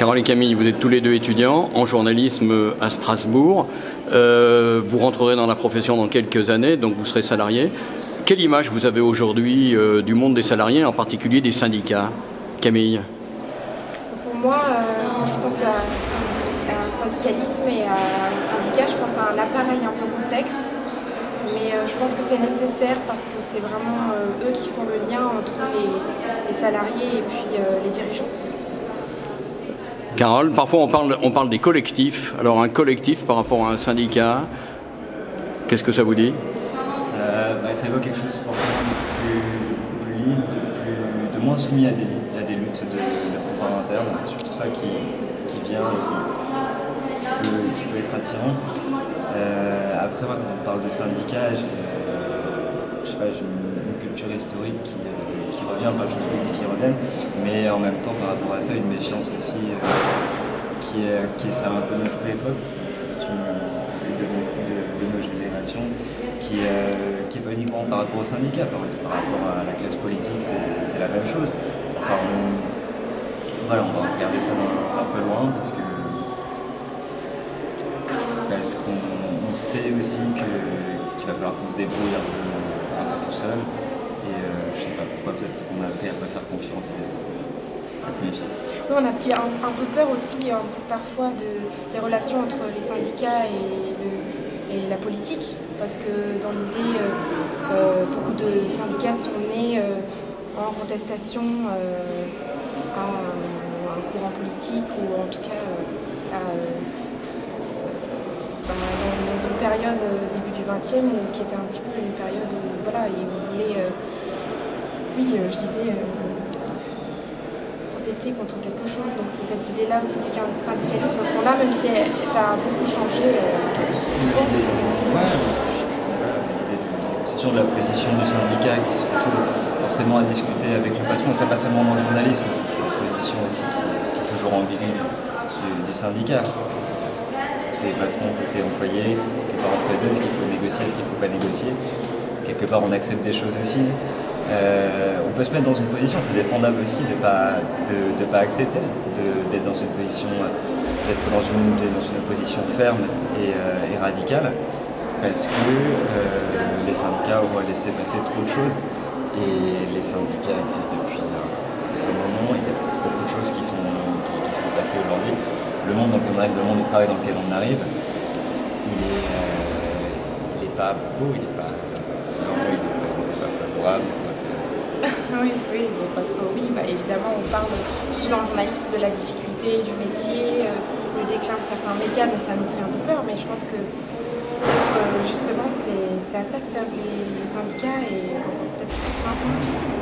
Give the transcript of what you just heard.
Carole et Camille, vous êtes tous les deux étudiants en journalisme à Strasbourg. Vous rentrerez dans la profession dans quelques années, donc vous serez salariés. Quelle image vous avez aujourd'hui du monde des salariés, en particulier des syndicats? Camille? Pour moi, quand je pense à un syndicalisme et à un syndicat, je pense à un appareil un peu complexe. Mais je pense que c'est nécessaire parce que c'est vraiment eux qui font le lien entre les salariés et puis les dirigeants. Carole, parfois on parle des collectifs. Alors un collectif par rapport à un syndicat, qu'est-ce que ça vous dit? Ça évoque quelque chose forcément de beaucoup plus libre, de moins soumis à des luttes de pouvoir interne, surtout ça qui vient et qui peut être attirant. Après, moi, quand on parle de syndicats, j'ai une culture historique qui revient, pas de choses politiques qui reviennent, mais en même temps, par rapport à ça, une méfiance aussi qui est ça un peu de notre époque, de nos générations, qui est pas uniquement par rapport aux syndicats, par rapport à la classe politique, c'est la même chose. Enfin, on va regarder ça un peu loin parce qu'on sait aussi qu'il va falloir qu'on se débrouille un peu tout seul. Et je sais pas pourquoi, peut-être qu'on a appris à ne pas faire confiance et à se méfier. Nous, on a un peu peur aussi parfois des relations entre les syndicats et la politique, parce que dans l'idée, beaucoup de syndicats sont nés en contestation à un courant politique ou en tout cas dans une période début du XXe qui était un petit peu une période où voilà, ils voulaient, je disais, protester contre quelque chose. Donc c'est cette idée-là aussi du syndicalisme qu'on a, même si ça a beaucoup changé. C'est sûr de la position du syndicat qui se retrouve forcément à discuter avec le patron, ça pas seulement dans le journalisme, c'est la position aussi qui est toujours ambiguë du syndicat. Côté patron, côté employé, quelque part entre les deux, ce qu'il faut négocier, ce qu'il ne faut pas négocier. Quelque part on accepte des choses aussi. On peut se mettre dans une position, c'est défendable aussi de ne pas accepter, d'être dans une position, d'être dans une position ferme et radicale, parce que les syndicats ont laissé passer trop de choses et les syndicats existent depuis un moment. Il y a beaucoup de choses qui sont passées aujourd'hui. Le monde dans lequel on arrive, le monde du travail dans lequel on arrive, il n'est pas beau, il n'est pas favorable. Oui, bon, parce que évidemment, on parle surtout dans le journalisme de la difficulté du métier, du déclin de certains médias, donc ça nous fait un peu peur, mais je pense que justement, c'est à ça que servent les syndicats et encore peut-être plus maintenant.